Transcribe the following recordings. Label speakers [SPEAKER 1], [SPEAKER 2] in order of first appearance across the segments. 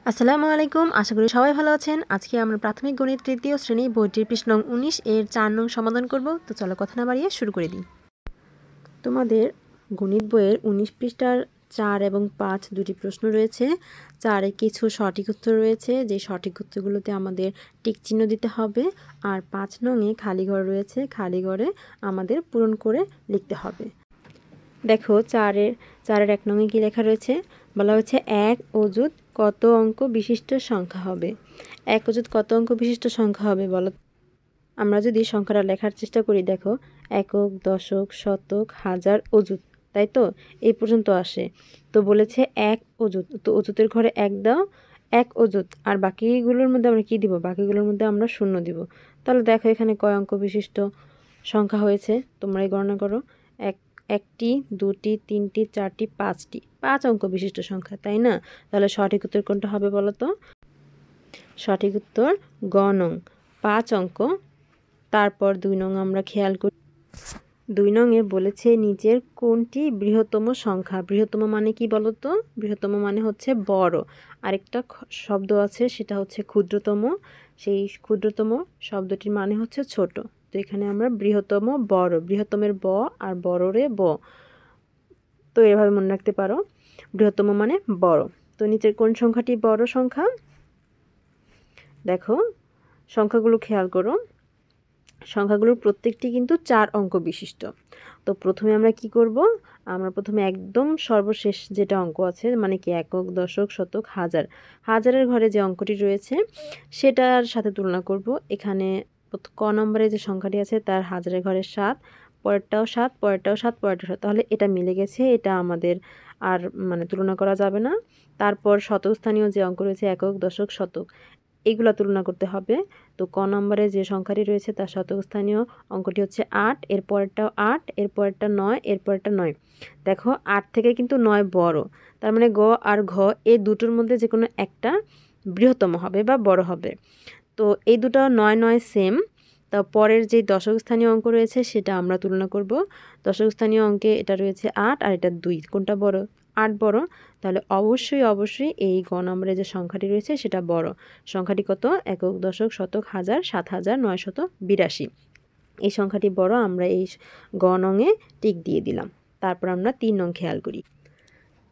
[SPEAKER 1] আসসালামু আলাইকুম। আশা করি সবাই ভালো আছেন। আজকে আমরা প্রাথমিক গণিত তৃতীয় শ্রেণী বইটির পৃষ্ঠা নং 19 এর 4 নং সমাধান করব। তো চলো কথা না বাড়িয়ে শুরু করে দিই। তোমাদের গণিত বইয়ের 19 পৃষ্ঠার 4 এবং 5 দুটি প্রশ্ন রয়েছে। 4-এ কিছু সঠিক উত্তর রয়েছে, যে সঠিক উত্তরগুলোতে আমাদের টিক চিহ্ন দিতে হবে। আর 5 নংয়ে খালি ঘর রয়েছে, খালি ঘরে আমাদের পূরণ করে লিখতে হবে। দেখো 4-এর 1 নংয়ে কি লেখা রয়েছে, বলা হচ্ছে এক অযুত কত অঙ্ক বিশিষ্ট সংখ্যা হবে। এক অযুত কত অঙ্ক বিশিষ্ট সংখ্যা হবে বলো। আমরা যদি সংখ্যাটা লেখার চেষ্টা করি, দেখো একক, দশক, শতক, হাজার, অযুত, তাই তো এই পর্যন্ত আসে। তো বলেছে এক অযুত, তো অযুতের ঘরে এক দাও, এক অযুত। আর বাকিগুলোর মধ্যে আমরা কি দিব? বাকিগুলোর মধ্যে আমরা শূন্য দিব। তাহলে দেখো এখানে কয় অঙ্ক বিশিষ্ট সংখ্যা হয়েছে, তোমরাই গণনা করো। একটি, দুটি, তিনটি, চারটি, 5টি, 5 অঙ্ক বিশিষ্ট সংখ্যা, তাই না? তাহলে সঠিক উত্তর কোনটা হবে বলো তো? সঠিক উত্তর গ নং, 5 অঙ্ক। তারপর 2 নং আমরা খেয়াল করি। 2 নংয়ে বলেছে নিচের কোনটি বৃহত্তম সংখ্যা। বৃহত্তম মানে কি বলো তো? বৃহত্তম মানে হচ্ছে বড়। আরেকটা শব্দ আছে, সেটা হচ্ছে ক্ষুদ্রতম। সেই ক্ষুদ্রতম শব্দটির মানে হচ্ছে ছোট। তো এখানে আমরা বৃহত্তম, বড়, বৃহত্তমের ব আর বড়রে ব, তো এভাবে মনে রাখতে পারো। বৃহত্তম মানে বড়। তো নিচের কোন সংখ্যাটি বড় সংখ্যা? দেখো সংখ্যাগুলো খেয়াল করো, সংখ্যাগুলোর প্রত্যেকটি কিন্তু 4 অঙ্ক বিশিষ্ট। তো প্রথমে আমরা কি করব? আমরা প্রথমে একদম সর্বশেষ যেটা অঙ্ক আছে, মানে কি একক, দশক, শতক, হাজার, হাজারের ঘরে যে অঙ্কটি রয়েছে সেটার সাথে তুলনা করব। এখানে ক নম্বরে যে সংখ্যাটি আছে তার হাজারের ঘরে 7, পরেরটাও 7, পরেরটাও 7, পরেরটাও 7, তাহলে এটা মিলে গেছে, এটা আমাদের আর মানে তুলনা করা যাবে না। তারপর শতস্থানীয় যে অঙ্ক রয়েছে একক, দশক, শতক, এগুলো তুলনা করতে হবে। তো ক নম্বরে যে সংখ্যাটি রয়েছে তার শতকস্থানীয় অঙ্কটি হচ্ছে 8, এর পরেরটাও 8, এর পরেরটা 9, এর পরেরটা 9। দেখো 8 থেকে কিন্তু 9 বড়, তার মানে গ আর ঘ এই দুটোর মধ্যে যে কোনো একটা বৃহত্তম হবে বা বড় হবে। তো এই দুটো 9 9 সেম। তা পরের যে দশক স্থানীয় অঙ্ক রয়েছে সেটা আমরা তুলনা করব। দশক স্থানীয় অঙ্কে এটা রয়েছে 8 আর এটা 2, কোনটা বড়? 8 বড়। তাহলে অবশ্যই এই গ নম্বরে যে সংখ্যাটি রয়েছে সেটা বড়। সংখ্যাটি কত? একক, দশক, শতক, হাজার, 7982। এই সংখ্যাটি বড়, আমরা এই গ নংয়ে টিক দিয়ে দিলাম। তারপর আমরা 3 নং খেয়াল করি।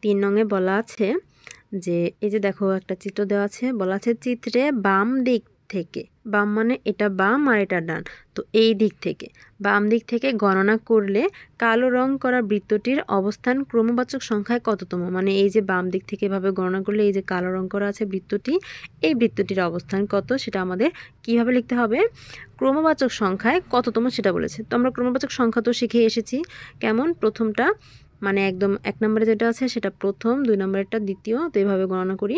[SPEAKER 1] 3 নংয়ে বলা আছে যে এই যে দেখো একটা চিত্র দেওয়া আছে, বলা আছে চিত্রে বাম দিক থেকে, বাম মানে এটা বাম আর এটা ডান, তো এই দিক থেকে, বাম দিক থেকে গণনা করলে কালো রং করা বৃত্তটির অবস্থান ক্রমবাচক সংখ্যায় কততম। মানে এই যে বাম দিক থেকে এভাবে গণনা করলে এই যে কালো রং করা আছে বৃত্তটি, এই বৃত্তটির অবস্থান কত সেটা আমাদের কিভাবে লিখতে হবে? ক্রমবাচক সংখ্যায় কততম সেটা বলেছে। তো আমরা ক্রমবাচক সংখ্যা তো শিখে এসেছি। কেমন? প্রথমটা মানে একদম 1 নম্বরে যেটা আছে সেটা প্রথম, 2 নম্বরেরটা দ্বিতীয়, তো এইভাবে গণনা করি।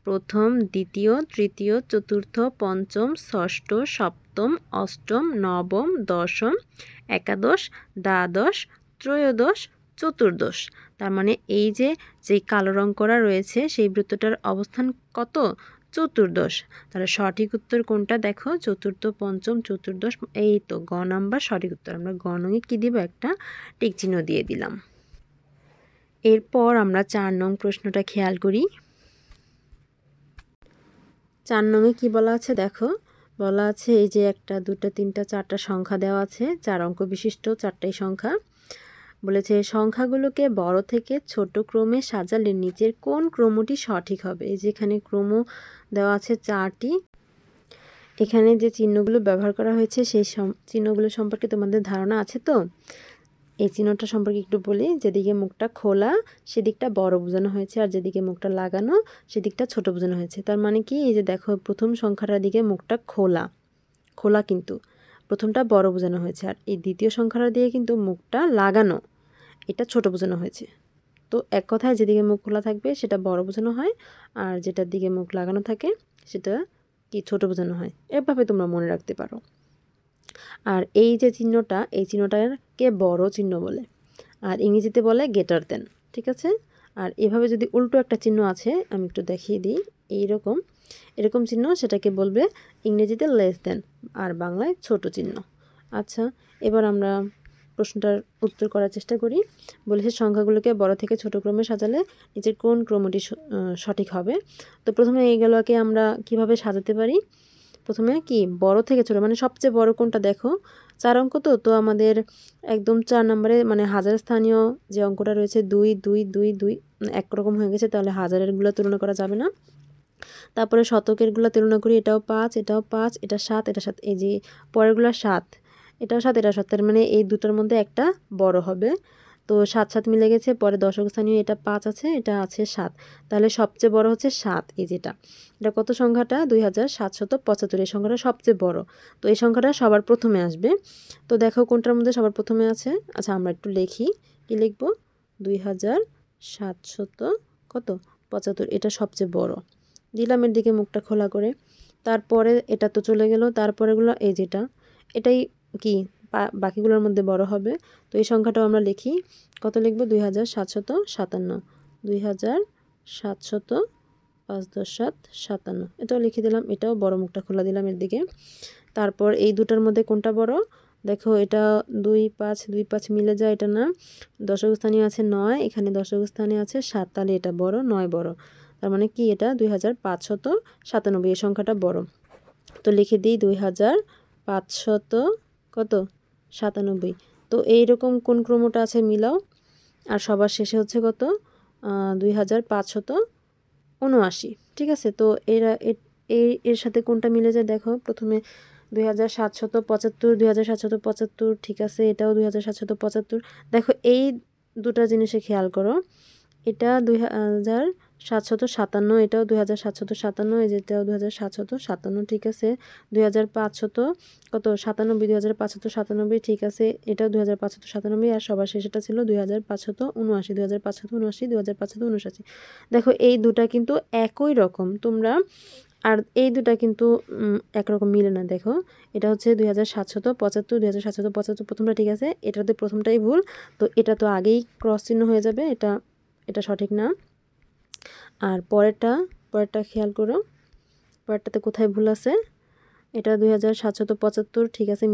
[SPEAKER 1] প্রথম, দ্বিতীয়, তৃতীয়, চতুর্থ, পঞ্চম, ষষ্ঠ, সপ্তম, অষ্টম, নবম, দশম, একাদশ, দ্বাদশ, ত্রয়োদশ, চতুর্দশ। তার মানে এই যে কালো রং করা রয়েছে সেই বৃত্তটার অবস্থান কত? চতুর্দশ। তাহলে সঠিক উত্তর কোনটা? দেখো চতুর্থ, পঞ্চম, চতুর্দশ, এই তো গ নাম্বার সঠিক উত্তর। আমরা গ নংয়ে কি দিব? একটা টিক চিহ্ন দিয়ে দিলাম। এরপর আমরা 4 নং প্রশ্নটা খেয়াল করি। 4 নংয়ে কি বলা আছে দেখো, বলা আছে এই যে 1 2 3 4টা সংখ্যা দেওয়া আছে, 4 অঙ্ক বিশিষ্ট 4টাই সংখ্যা। বলেছে সংখ্যাগুলোকে বড় থেকে ছোট ক্রমে সাজালে নিচের কোন ক্রমটি সঠিক হবে। এই যে এখানে ক্রম দেওয়া আছে 4টি। এখানে যে চিহ্নগুলো ব্যবহার করা হয়েছে সেই চিহ্নগুলো সম্পর্কে তোমাদের ধারণা আছে তো? এই চিহ্নটা সম্পর্কে একটু বলি। যেদিকে মুখটা খোলা সেদিকটা বড় বোঝানো হয়েছে, আর যেদিকে মুখটা লাগানো সেদিকটা ছোট বোঝানো হয়েছে। তার মানে কি, এই যে দেখো প্রথম সংখ্যাটার দিকে মুখটা খোলা, খোলা কিন্তু প্রথমটা বড় বোঝানো হয়েছে, আর এই দ্বিতীয় সংখ্যাটার দিকে কিন্তু মুখটা লাগানো, এটা ছোট বোঝানো হয়েছে। তো এক কথায় যেদিকে মুখ খোলা থাকবে সেটা বড় বোঝানো হয়, আর যেটার দিকে মুখ লাগানো থাকে সেটা কি ছোট বোঝানো হয়। এভাবে তোমরা মনে রাখতে পারো। আর এই যে চিহ্নটা, এই চিহ্নটাকে বড় চিহ্ন বলে, আর ইংরেজিতে বলে গ্রেটার দেন, ঠিক আছে? আর এভাবে যদি উল্টো একটা চিহ্ন আছে, আমি একটু দেখিয়ে দিই, এরকম চিহ্ন, সেটাকে বলবে ইংরেজিতে লেস দেন, আর বাংলায় ছোট চিহ্ন। আচ্ছা, এবার আমরা প্রশ্নটার উত্তর করার চেষ্টা করি। বলেছে সংখ্যাগুলোকে বড় থেকে ছোট ক্রমে সাজালে নিচের কোন ক্রমটি সঠিক হবে। তো প্রথমে এইগুলোকে আমরা কিভাবে সাজাতে পারি, প্রথমে কি বড় থেকে ছোট মানে সবচেয়ে বড় কোনটা দেখো, 4 অঙ্ক তো আমাদের একদম 4 নম্বরে মানে হাজার স্থানীয় যে অঙ্কটা রয়েছে 2 2 2 2 একরকম হয়ে গেছে, তাহলে হাজারেরগুলো তুলনা করা যাবে না। তারপরে শতকেরগুলো তুলনা করি, এটাও 5 এটাও 5 এটা 7 এটা 7, এই যে পরেরগুলো 7 এটাও 7 এটা 7, তার মানে এই দুটোর মধ্যে একটা বড় হবে। তো 7 7 মিলে গেছে। পরে দশক স্থানীয় এটা 5 আছে, এটা আছে 7, তাহলে সবচেয়ে বড় হচ্ছে 7। এই যেটা এটা কত সংখ্যাটা 2775, এই সংখ্যাটা সবচেয়ে বড়। তো এই সংখ্যাটা সবার প্রথমে আসবে। তো দেখো কোনটার মধ্যে সবার প্রথমে আছে। আচ্ছা আমরা একটু লিখি, কি লিখবো, 2700 কত 75, এটা সবচেয়ে বড়। দিলাম এর দিকে মুখটা খোলা করে। তারপরে এটা তো চলে গেল, তারপরেগুলো এই যেটা এটাই কি বাকিগুলোর মধ্যে বড় হবে। তো এই সংখ্যাটাও আমরা লিখি, কত লিখব 2757, 2700 5 10 7 57, এটাও লিখে দিলাম। এটাও বড়, মুখটা খোলা দিলাম এর দিকে। তারপর এই দুটার মধ্যে কোনটা বড় দেখো, এটা 2 5 2 5 মিলে যায়, এটা না। দশক স্থানীয় আছে 9, এখানে দশক স্থানীয় আছে 7, তাহলে এটা বড়, 9 বড়। তার মানে কি এটা 2597, এই সংখ্যাটা বড়। তো লিখে দিই 2500 কত 97। তো এইরকম কোন ক্রমটা আছে মিলাও। আর সবার শেষে হচ্ছে কত 2579, ঠিক আছে। তো এর সাথে কোনটা মিলে যায় দেখো, প্রথমে 2775 2775, ঠিক আছে, এটাও 2775। দেখো এই দুটা জিনিসে খেয়াল করো, এটা 2757, এটাও 2757, এই যেটাও 2757, ঠিক আছে। 2500 কত 97, 2597, ঠিক আছে, এটাও 2597। আর সবার শেষেটা ছিল 2579, 2579, 2579। দেখো এই দুটা কিন্তু একই রকম, তোমরা আর এই দুটা কিন্তু একরকম মিলে না। দেখো এটা হচ্ছে 2775, 2775 প্রথমটা, ঠিক আছে, এটাতে প্রথমটাই ভুল। তো এটা তো আগেই ক্রস চিহ্ন হয়ে যাবে, এটা সঠিক না। আর পরেরটা খেয়াল করো, পরেরটাতে কোথায় ভুল আছে। এটা 2775, ঠিক আছে,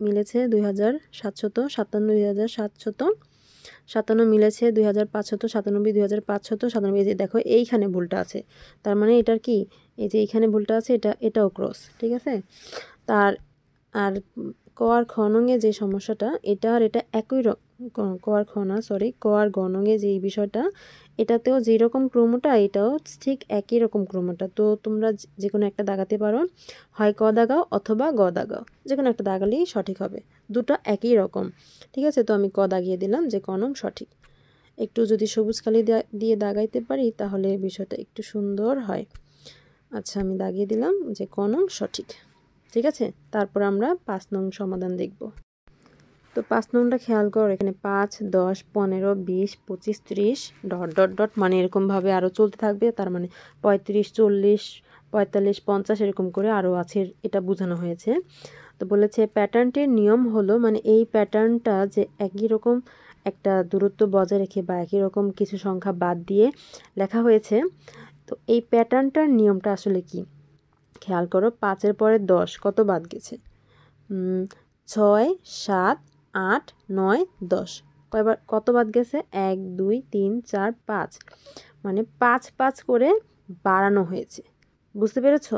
[SPEAKER 1] মিলেছে 2757, 2757 মিলেছে 2597, 2597, এই যে দেখো এইখানে ভুলটা আছে, তার মানে এটার কি এই যে এইখানে ভুলটা আছে, এটাও ক্রস, ঠিক আছে। আর ক আর খ নঙে যে সমস্যাটা, এটা আর এটা একই ক আর খ না, সরি, ক আর গ নঙে যে বিষয়টা, এটাতেও যেরকম ক্রমটা এটাও ঠিক একই রকম ক্রমটা। তো তোমরা যে কোনো একটা দাগাতে পারো, হয় ক দাগাও অথবা গ দাগাও, যে কোনো একটা দাগালেই সঠিক হবে, দুটো একই রকম, ঠিক আছে। তো আমি ক দাগিয়ে দিলাম যে ক নং সঠিক। একটু যদি সবুজ কালি দিয়ে দাগাইতে পারি তাহলে বিষয়টা একটু সুন্দর হয়। আচ্ছা আমি দাগিয়ে দিলাম যে ক নং সঠিক, ঠিক আছে। তারপর আমরা 5 নং সমাধান দেখব। তো 5 নংটা খেয়াল করো, এখানে 5 10 15 20 25 30 ডট ডট ডট মানে এরকমভাবে আরও চলতে থাকবে, তার মানে 35 40 45 50 এরকম করে আরও আছে, এটা বোঝানো হয়েছে। তো বলেছে প্যাটার্নটির নিয়ম হলো, মানে এই প্যাটার্নটা যে একই রকম একটা দূরত্ব বজায় রেখে বা একই রকম কিছু সংখ্যা বাদ দিয়ে লেখা হয়েছে। তো এই প্যাটার্নটার নিয়মটা আসলে কি খেয়াল করো, 5-এর পরে 10 কত বাদ গেছে, 6 7 8 9 10, কয়বার কত বাদ গেছে 1 2 3 4 5, মানে 5 5 করে বাড়ানো হয়েছে, বুঝতে পেরেছো।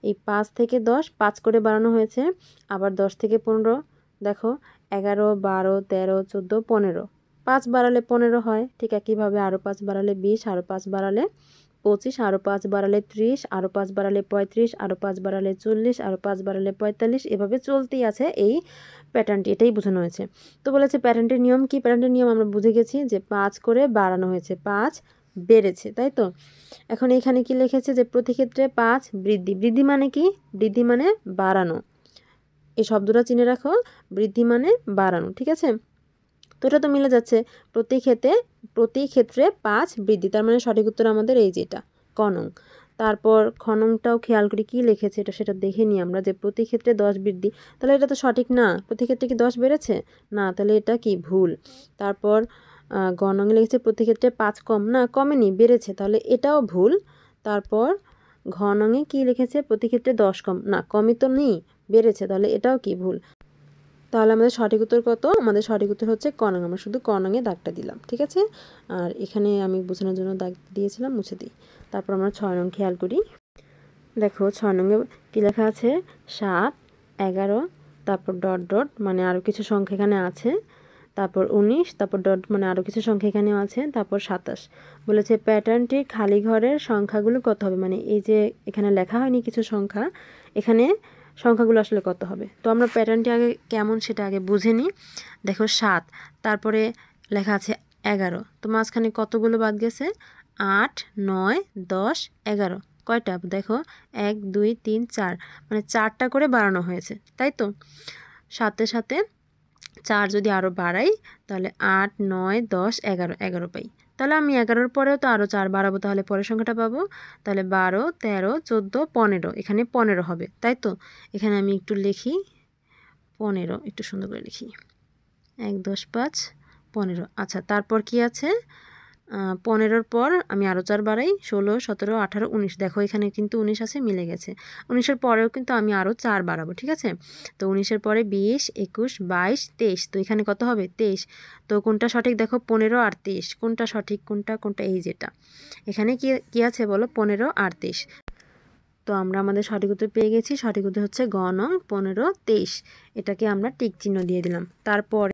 [SPEAKER 1] এই 5 থেকে 10 5 করে বাড়ানো হয়েছে। আবার 10 থেকে 15 দেখো 11 12 13 14 15, 5 বাড়ালে 15 হয়, ঠিক একইভাবে আরও 5 বাড়ালে 20, আরও 5 বাড়ালে 25, আরও 5 বাড়ালে 30, আরও 5 বাড়ালে 35, আরও 5 বাড়ালে 40, আরও 5 বাড়ালে 45, এভাবে চলতেই আছে এই প্যাটার্নটি, এটাই বোঝানো হয়েছে। তো বলেছে প্যাটার্নটির নিয়ম কি, প্যাটার্নটির নিয়ম আমরা বুঝে গেছি যে 5 করে বাড়ানো হয়েছে, 5 বেড়েছে, তাই তো। এখন এখানে কি লিখেছে যে প্রতি ক্ষেত্রে 5 বৃদ্ধি, বৃদ্ধি মানে কি, বৃদ্ধি মানে বাড়ানো, এই শব্দটা চিনে রাখো, বৃদ্ধি মানে বাড়ানো, ঠিক আছে। তো এটা তো মিলে যাচ্ছে, প্রতি ক্ষেত্রে 5 বৃদ্ধি, তার মানে সঠিক উত্তর আমাদের এই যেটা ক নং। তারপর খ নংটাও খেয়াল করি কি লিখেছে, সেটা দেখে নিই আমরা, যে প্রতি ক্ষেত্রে 10 বৃদ্ধি, তাহলে এটা তো সঠিক না, প্রতি ক্ষেত্রে কি 10 বেড়েছে না, তাহলে এটা কি ভুল। তারপর গ নং লিখেছে প্রতি ক্ষেত্রে 5 কম, না কমেনি বেড়েছে, তাহলে এটাও ভুল। তারপর ঘ নংয়ে কি লিখেছে প্রতি ক্ষেত্রে 10 কম, না কমই তো নেই বেড়েছে, তাহলে এটাও কি ভুল। তাহলে আমাদের সঠিক উত্তর কত? আমাদের সঠিক উত্তর হচ্ছে ক নং। আমরা শুধু ক নংয়ে দাগটা দিলাম, ঠিক আছে। আর এখানে আমি বোঝানোর জন্য দাগ দিয়েছিলাম, মুছে দিই। তারপর আমরা 6 নং খেয়াল করি। দেখো 6 নংয়ে কী লেখা আছে? 7, 11, তারপর ডট ডট মানে আরও কিছু সংখ্যা এখানে আছে, তারপর 19, তারপর ডট মানে আরও কিছু সংখ্যা এখানেও আছে, তারপর 27 বলেছে প্যাটার্নটির খালি ঘরের সংখ্যাগুলো কত হবে। মানে এই যে এখানে লেখা হয়নি কিছু সংখ্যা, এখানে সংখ্যাগুলো আসলে কত হবে। তো আমরা প্যাটার্নটি আগে কেমন সেটা আগে বুঝে নিই। দেখো 7, তারপরে লেখা আছে 11, তো মাঝখানে কতগুলো বাদ গেছে? 8, 9, 10, 11। কয়টা? দেখো 1, 2, 3, 4, মানে 4টা করে বাড়ানো হয়েছে, তাই তো। সাথে সাথে 4 যদি আরও বাড়াই তাহলে 8, 9, 10, 11, 11 পাই। তাহলে আমি 11-র পরেও তো আরও 4 বাড়াবো, তাহলে পরের সংখ্যাটা পাবো। তাহলে 12, 13, 14, 15, এখানে 15 হবে, তাই তো। এখানে আমি একটু লিখি 15, একটু সুন্দর করে লিখি 1, 10, 5, 15। আচ্ছা, তারপর কি আছে? 15-র পর আমি আরও 4 বাড়াই, 16, 17, 18, 19। দেখো এখানে কিন্তু 19 আছে, মিলে গেছে। 19-এর পরেও কিন্তু আমি আরও 4 বাড়াবো, ঠিক আছে। তো 19-এর পরে 20, 21, 22, 23। তো এখানে কত হবে? 23। তো কোনটা সঠিক? দেখো 15 আর 23 কোনটা সঠিক? কোনটা? এই যেটা এখানে কি আছে বলো? 15 আর 23। তো আমরা আমাদের সঠিক উত্তর পেয়ে গেছি। সঠিক উত্তর হচ্ছে গ নং 15, 23। এটাকে আমরা টিক চিহ্ন দিয়ে দিলাম। তারপর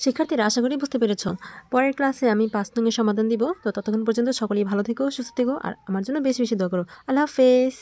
[SPEAKER 1] শিক্ষার্থীরা আশা করি বুঝতে পেরেছ। পরের ক্লাসে আমি 5 নংয়ের সমাধান দিব। তো ততক্ষণ পর্যন্ত সকলেই ভালো থেকো, সুস্থ থেকো, আর আমার জন্য বেশি বেশি দোয়া করো। আল্লাহ হাফেজ।